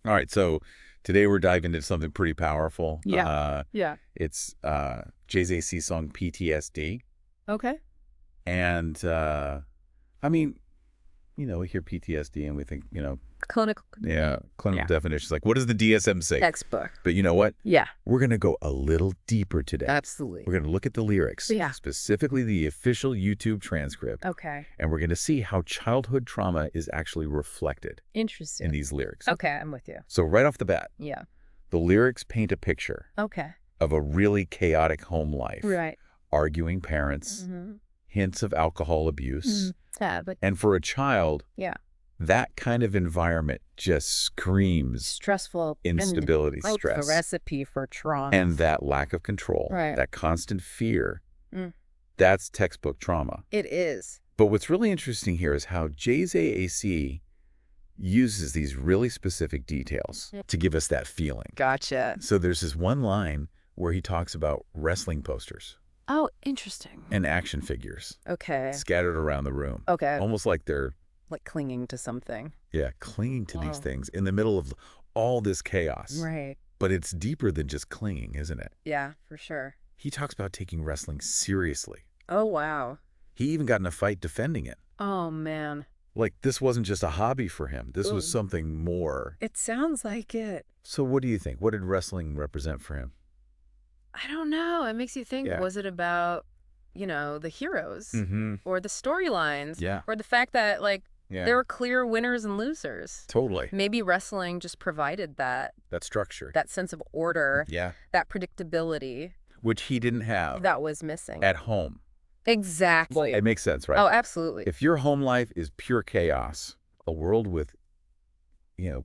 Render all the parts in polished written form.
All right, so today we're diving into something pretty powerful. Yeah. Yeah. It's JZAC song PTSD. Okay. And, I mean, we hear PTSD and we think, Clinical. clinical Yeah. definitions. Like, what does the DSM say? Textbook. But you know what? Yeah. We're going to go a little deeper today. Absolutely. We're going to look at the lyrics, Yeah. specifically the official YouTube transcript. Okay. And we're going to see how childhood trauma is actually reflected Interesting. in these lyrics. Okay, I'm with you. So right off the bat, Yeah. the lyrics paint a picture Okay. of a really chaotic home life. Right. Arguing parents, hints of alcohol abuse. Yeah, but And for a child, yeah, that kind of environment just screams stressful instability, and stress. the recipe for trauma. And that lack of control, Right. that constant fear, Mm. that's textbook trauma. It is. But what's really interesting here is how JZAC uses these really specific details to give us that feeling. Gotcha. So there's this one line where he talks about wrestling posters Oh, interesting. and action figures Okay. scattered around the room. Okay. Almost like they're, Like clinging to something. clinging to these Wow. things in the middle of all this chaos. Right. But it's deeper than just clinging, isn't it? Yeah, for sure. He talks about taking wrestling seriously. Oh, wow. He even got in a fight defending it. Oh, man. Like, this wasn't just a hobby for him. This was something more. It sounds like it. So what do you think? What did wrestling represent for him? I don't know. It makes you think, Yeah. was it about, the heroes Mm-hmm. or the storylines Yeah. or the fact that, Yeah. there were clear winners and losers? Totally. Maybe wrestling just provided that Structure. sense of order, Yeah. that predictability Which he didn't have that was missing. at home. Exactly. It makes sense, right? Oh, absolutely. If your home life is pure chaos, a world with,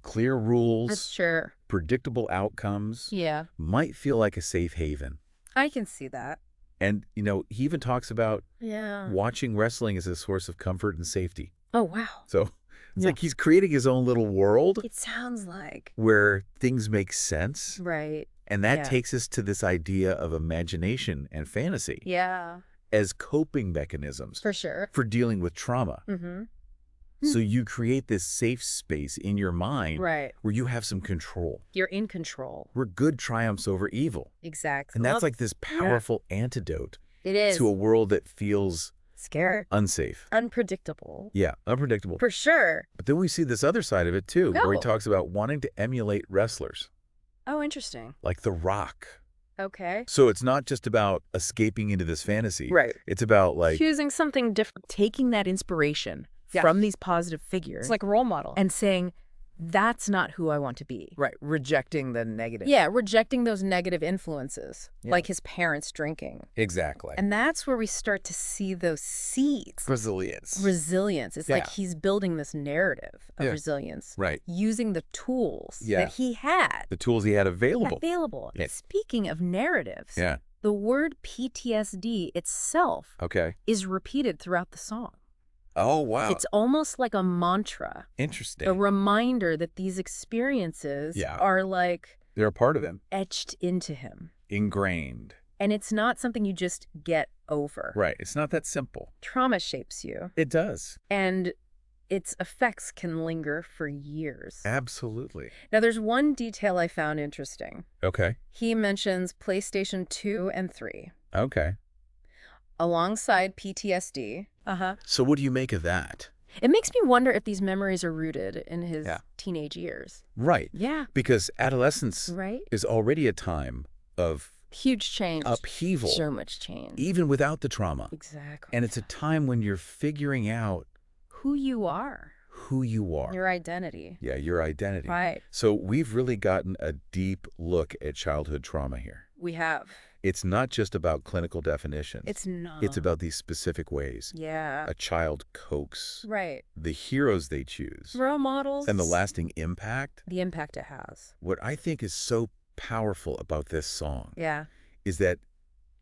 clear rules, That's sure. predictable outcomes, Yeah. might feel like a safe haven. I can see that. And, he even talks about Yeah. watching wrestling as a source of comfort and safety. Oh, wow. So it's Yeah. like he's creating his own little world It sounds like. where things make sense. Right. And that Yeah. takes us to this idea of imagination and fantasy Yeah. as coping mechanisms For sure. for dealing with trauma. Mm-hmm. So you create this safe space in your mind Right. where you have some control, You're in control. where good triumphs over evil. Exactly. And that's Well, like this powerful antidote it is. to a world that feels Scary. unsafe. Unpredictable. Yeah, unpredictable. For sure. But then we see this other side of it too, where he Oh. talks about wanting to emulate wrestlers Oh, interesting. like The Rock. Okay. So it's not just about escaping into this fantasy. Right. It's about like, Choosing something different. Taking that inspiration Yeah. from these positive figures It's like a role model. and saying, that's not who I want to be. right. Rejecting the negative. Yeah, rejecting those negative influences, Yeah. like his parents drinking. exactly. And that's where we start to see those seeds. Resilience. Resilience. It's Yeah. like he's building this narrative of Yeah. resilience. Right. Using the tools Yeah. that he had The tools he had available. Yeah. Speaking of narratives, Yeah. the word PTSD itself Okay. is repeated throughout the song. Oh, wow. It's almost like a mantra, interesting. a reminder that these experiences Yeah. are like They're a part of him. etched into him. Ingrained. And it's not something you just get over. Right. It's not that simple. Trauma shapes you, It does. and its effects can linger for years. Absolutely. Now, there's one detail I found interesting. Okay. He mentions PlayStation 2 and 3 Okay. alongside PTSD. So what do you make of that? It makes me wonder if these memories are rooted in his Yeah. teenage years. Right. Yeah. Because adolescence Right? is already a time of Huge change. upheaval, So much change. even without the trauma. Exactly. And it's a time when you're figuring out who you are. who you are. Your identity. Yeah, your identity. Right. So we've really gotten a deep look at childhood trauma here. We have. It's not just about clinical definitions. It's not. It's about these specific ways Yeah. a child copes, Right. the heroes they choose, Role models. and the lasting impact. The impact it has. What I think is so powerful about this song Yeah. is that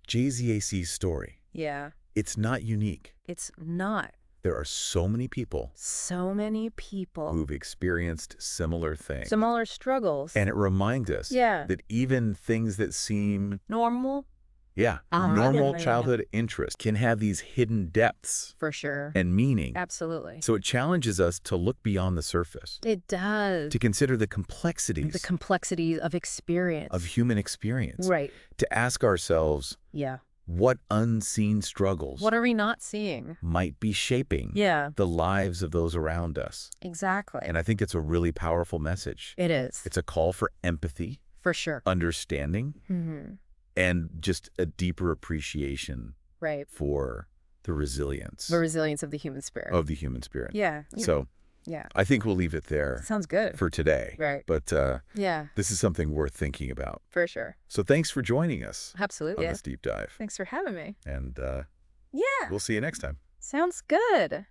JZAC's story, Yeah. it's not unique. It's not. There are so many people So many people. who've experienced similar things. Similar struggles. And it reminds us Yeah. that even things that seem Normal. Yeah. Normal childhood interest can have these hidden depths For sure. and meaning. Absolutely. So it challenges us to look beyond the surface, It does. to consider the complexities The complexity of experience. of human experience, Right. to ask ourselves Yeah. what unseen struggles What are we not seeing? might be shaping Yeah. the lives of those around us. Exactly. And I think it's a really powerful message. It is. It's a call for empathy, For sure. understanding, Mm-hmm. and just a deeper appreciation Right. for the resilience The resilience of the human spirit. of the human spirit. Yeah. So Yeah. I think we'll leave it there Sounds good. for today. Right. But Yeah. this is something worth thinking about. For sure. So thanks for joining us Absolutely. on this deep dive. Thanks for having me. And Yeah. we'll see you next time. Sounds good.